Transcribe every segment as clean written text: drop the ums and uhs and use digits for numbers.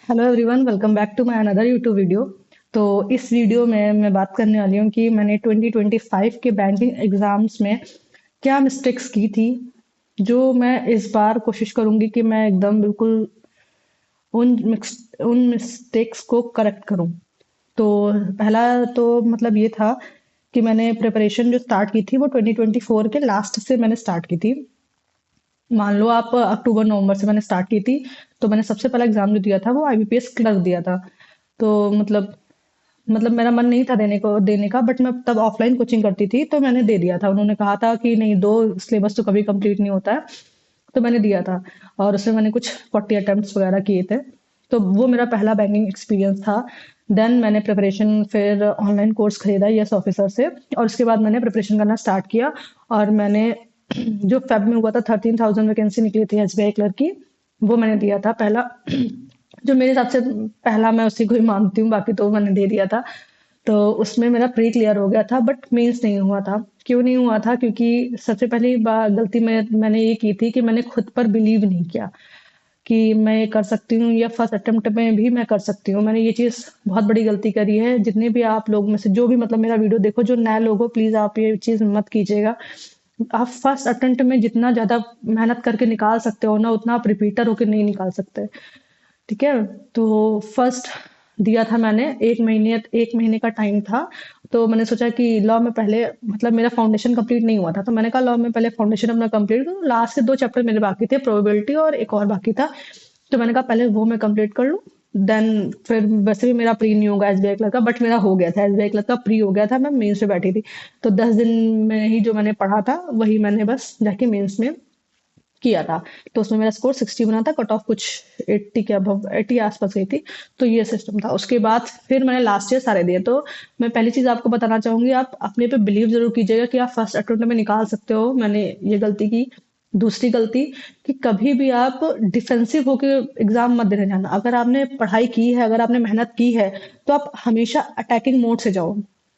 Hello everyone, welcome back to my another YouTube video. तो इस video में मैं बात करने वाली हूँ कि मैंने 2025 के बैंकिंग एग्जाम्स में क्या मिस्टेक्स की थी, जो मैं इस बार कोशिश करूंगी कि मैं एकदम बिल्कुल उन मिस्टेक्स को करेक्ट करूं। तो पहला तो मतलब ये था कि मैंने प्रिपरेशन जो स्टार्ट की थी वो 2024 के लास्ट से मैंने स्टार्ट की थी। मान लो आप अक्टूबर नवंबर से मैंने स्टार्ट की थी। तो मैंने सबसे पहला एग्जाम जो दिया था वो आईबीपीएस क्लर्क दिया था। तो मतलब मेरा मन नहीं था देने का, बट मैं तब ऑफलाइन कोचिंग करती थी तो मैंने दे दिया था। उन्होंने कहा था कि नहीं दो, सिलेबस तो कभी कंप्लीट नहीं होता है। तो मैंने दिया था और उसमें मैंने कुछ 40 अटेम्प्ट्स वगैरह किए थे। तो वो मेरा पहला बैंकिंग एक्सपीरियंस था। देन मैंने प्रिपरेशन फिर ऑनलाइन कोर्स खरीदा यस ऑफिसर से, और उसके बाद मैंने प्रिपरेशन करना स्टार्ट किया। और मैंने जो फेब में हुआ था 13,000 वैकेंसी निकली थी एसबीआई क्लर्क की, वो मैंने दिया था पहला। जो मेरे हिसाब से पहला मैं उसी को ही मानती हूँ, बाकी तो मैंने दे दिया था। तो उसमें मेरा प्री क्लियर हो गया था, बट मेंस नहीं हुआ था। क्यों नहीं हुआ था? क्योंकि सबसे पहली बार गलती मैंने ये की थी कि मैंने खुद पर बिलीव नहीं किया कि मैं ये कर सकती हूँ, या फर्स्ट अटेम्प्ट में भी मैं कर सकती हूँ। मैंने ये चीज़ बहुत बड़ी गलती करी है। जितने भी आप लोग में से जो भी मतलब मेरा वीडियो देखो, जो नए लोग हो, प्लीज आप ये चीज़ मत कीजिएगा। आप फर्स्ट अटेम्प्ट में जितना ज्यादा मेहनत करके निकाल सकते हो ना, उतना आप रिपीटर होकर नहीं निकाल सकते। ठीक है। तो फर्स्ट दिया था मैंने, 1 महीने का टाइम था। तो मैंने सोचा कि लॉ में पहले मतलब मेरा फाउंडेशन कंप्लीट नहीं हुआ था, तो मैंने कहा लॉ में पहले फाउंडेशन अपना कंप्लीट करूँ। लास्ट के 2 चैप्टर मेरे बाकी थे, प्रोबेबिलिटी और एक और बाकी था। तो मैंने कहा पहले वो मैं कंप्लीट कर लूँ। देन फिर वैसे भी मेरा प्री नहीं होगा एसबीआई क्लर्क का, बट मेरा हो गया था, एसबीआई क्लर्क का प्री हो गया था। मैं मेंस पे बैठी थी। तो 10 दिन में ही जो मैंने पढ़ा था वही मैंने बस जाके मेंस में किया था। तो उसमें मेरा स्कोर 60 बना था, कट ऑफ कुछ 80 के अबव 80 आसपास गई थी। तो ये सिस्टम था। उसके बाद फिर मैंने लास्ट ईयर सारे दिए। तो मैं पहली चीज आपको बताना चाहूंगी, आप अपने पे बिलीव जरूर कीजिएगा कि आप फर्स्ट अटेम्प्ट में निकाल सकते हो। मैंने ये गलती की। दूसरी गलती कि कभी भी आप डिफेंसिव होकर एग्जाम मत देने जाना। अगर आपने पढ़ाई की है, अगर आपने मेहनत की है, तो आप हमेशा अटैकिंग मोड से जाओ।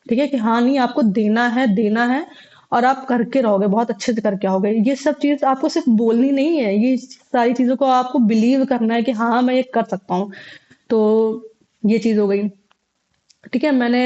ठीक है कि हाँ नहीं, आपको देना है और आप करके रहोगे, बहुत अच्छे से करके आओगे। ये सब चीज आपको सिर्फ बोलनी नहीं है, ये सारी चीजों को आपको बिलीव करना है कि हाँ मैं ये कर सकता हूँ। तो ये चीज हो गई। ठीक है। मैंने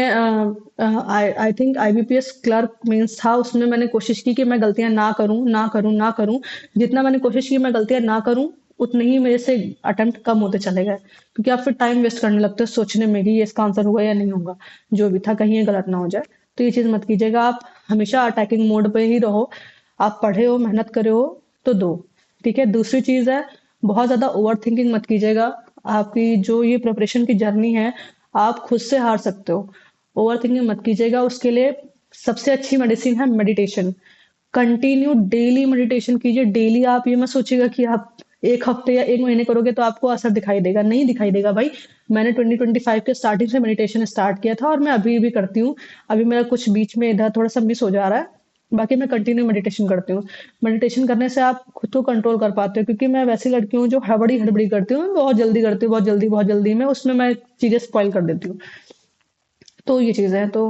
I think IBPS clerk means था, उसमें मैंने कोशिश की कि मैं गलतियां ना करूं। जितना मैंने कोशिश की मैं गलतियां ना करूं, उतने ही मेरे से अटेम्प्ट कम होते चले गए। क्योंकि आप फिर टाइम वेस्ट करने लगते हो सोचने में कि ये इसका आंसर होगा या नहीं होगा। जो भी था कहीं ये गलत ना हो जाए। तो ये चीज मत कीजिएगा। आप हमेशा अटैकिंग मोड पे ही रहो। आप पढ़े हो, मेहनत करे हो, तो दो। ठीक है। दूसरी चीज है, बहुत ज्यादा ओवर थिंकिंग मत कीजिएगा। आपकी जो ये प्रिपरेशन की जर्नी है, आप खुद से हार सकते हो। ओवर थिंकिंग मत कीजिएगा। उसके लिए सबसे अच्छी मेडिसिन है मेडिटेशन। कंटिन्यू डेली मेडिटेशन कीजिए। डेली आप ये मत सोचिएगा कि आप 1 हफ्ते या 1 महीने करोगे तो आपको असर दिखाई देगा। नहीं दिखाई देगा भाई। मैंने 2025 के स्टार्टिंग से मेडिटेशन स्टार्ट किया था और मैं अभी भी करती हूँ। अभी मेरा कुछ बीच में इधर थोड़ा सा मिस हो जा रहा है, बाकी मैं कंटिन्यू मेडिटेशन करती हूँ। मेडिटेशन करने से आप खुद को कंट्रोल कर पाते हो, क्योंकि मैं वैसी लड़की हूँ जो हड़बड़ी हड़बड़ी करती हूँ, बहुत जल्दी करती हूँ, बहुत जल्दी में उसमें मैं चीजें स्पॉइल कर देती हूँ। तो ये चीज़ है। तो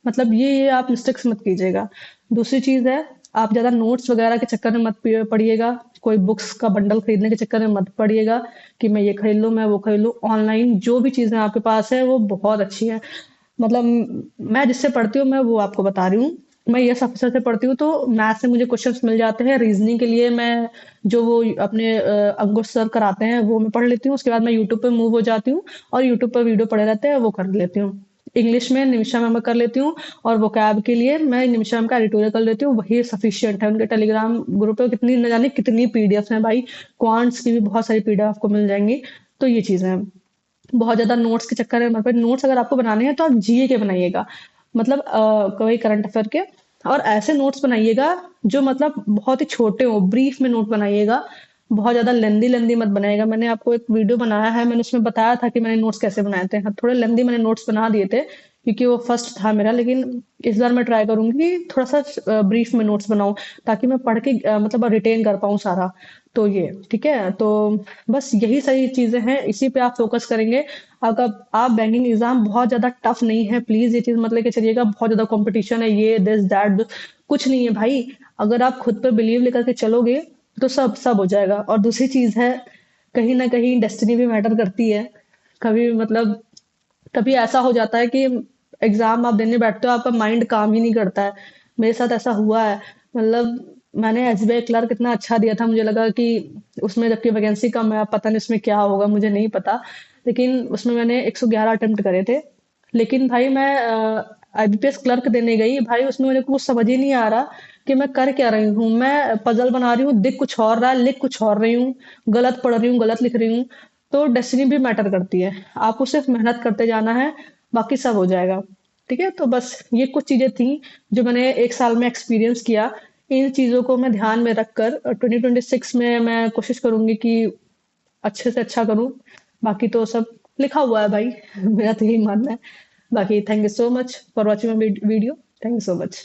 मतलब ये आप मिस्टेक्स मत कीजिएगा। दूसरी चीज़ है, आप ज़्यादा नोट्स वगैरह के चक्कर में मत पड़िएगा। कोई बुक्स का बंडल खरीदने के चक्कर में मत पड़िएगा कि मैं ये खरीद लूँ, मैं वो खरीद लूँ। ऑनलाइन जो भी चीज़ें आपके पास है वो बहुत अच्छी है। मतलब मैं जिससे पढ़ती हूँ मैं वो आपको बता रही हूँ। मैं यस ऑफिसर से पढ़ती हूँ, तो मैथ से मुझे क्वेश्चंस मिल जाते हैं। रीजनिंग के लिए मैं जो वो अपने अंकुश सर कराते हैं वो मैं पढ़ लेती हूँ। उसके बाद मैं यूट्यूब पे मूव हो जाती हूँ और यूट्यूब पर वीडियो पड़े रहते हैं वो कर लेती हूँ। इंग्लिश में निमिषा मैम कर लेती हूँ, और वोकैब के लिए मैं निमिषा मैम का एडिटोरियल कर लेती हूँ, वही सफिशियंट है। उनके टेलीग्राम ग्रुप पे कितनी न जाने कितनी पीडीएफ हैं भाई। क्वांट्स की भी बहुत सारी पीडीएफ आपको मिल जाएंगी। तो ये चीजें हैं। बहुत ज्यादा नोट्स के चक्कर में मतलब नोट्स अगर आपको बनाने हैं तो आप जीए के बनाइएगा। मतलब कोई करंट अफेयर के। और ऐसे नोट्स बनाइएगा जो मतलब बहुत ही छोटे हो, ब्रीफ में नोट बनाइएगा। बहुत ज्यादा लेंदी लेंदी मत बनाइएगा। मैंने आपको एक वीडियो बनाया है, मैंने उसमें बताया था कि मैंने नोट्स कैसे बनाए थे। हाँ, थोड़े लेंदी मैंने नोट्स बना दिए थे क्योंकि वो फर्स्ट था मेरा। लेकिन इस बार मैं ट्राई करूंगी कि थोड़ा सा ब्रीफ में नोट्स बनाऊं, ताकि मैं पढ़ के मतलब रिटेन कर पाऊं सारा। तो ये ठीक है। तो बस यही सारी चीजें हैं, इसी पे आप फोकस करेंगे। अगर आप बैंकिंग एग्जाम बहुत ज्यादा टफ नहीं है, प्लीज ये चीज मत लेके चलिएगा बहुत ज्यादा कंपटीशन है ये दिस दैट। कुछ नहीं है भाई। अगर आप खुद पर बिलीव लेकर के चलोगे तो सब सब हो जाएगा। और दूसरी चीज है, कहीं ना कहीं डेस्टिनी भी मैटर करती है। कभी मतलब कभी ऐसा हो जाता है कि एग्जाम आप देने बैठते हो, आपका माइंड काम ही नहीं करता है। मेरे साथ ऐसा हुआ है। मतलब मैंने एसबीआई क्लर्क इतना अच्छा दिया था, मुझे लगा कि उसमें जबकि वैकेंसी कम है, अब पता नहीं उसमें क्या होगा, मुझे नहीं पता। लेकिन उसमें मैंने 111 अटेम्प्ट करे थे। लेकिन भाई मैं आईबीपीएस क्लर्क देने गई भाई, उसमें मेरे को कुछ समझ ही नहीं आ रहा कि मैं कर क्या रही हूँ। मैं पजल बना रही हूँ, दिख कुछ और रहा है, लिख कुछ और रही हूँ, गलत पढ़ रही हूँ, गलत लिख रही हूँ। तो डेस्टिनी भी मैटर करती है। आपको सिर्फ मेहनत करते जाना है, बाकी सब हो जाएगा। ठीक है, तो बस ये कुछ चीजें थी जो मैंने 1 साल में एक्सपीरियंस किया। इन चीजों को मैं ध्यान में रखकर 2026 में मैं कोशिश करूंगी कि अच्छे से अच्छा करूं। बाकी तो सब लिखा हुआ है भाई। मेरा तो यही मानना है। बाकी thank you so much for watching my video. Thank you so much.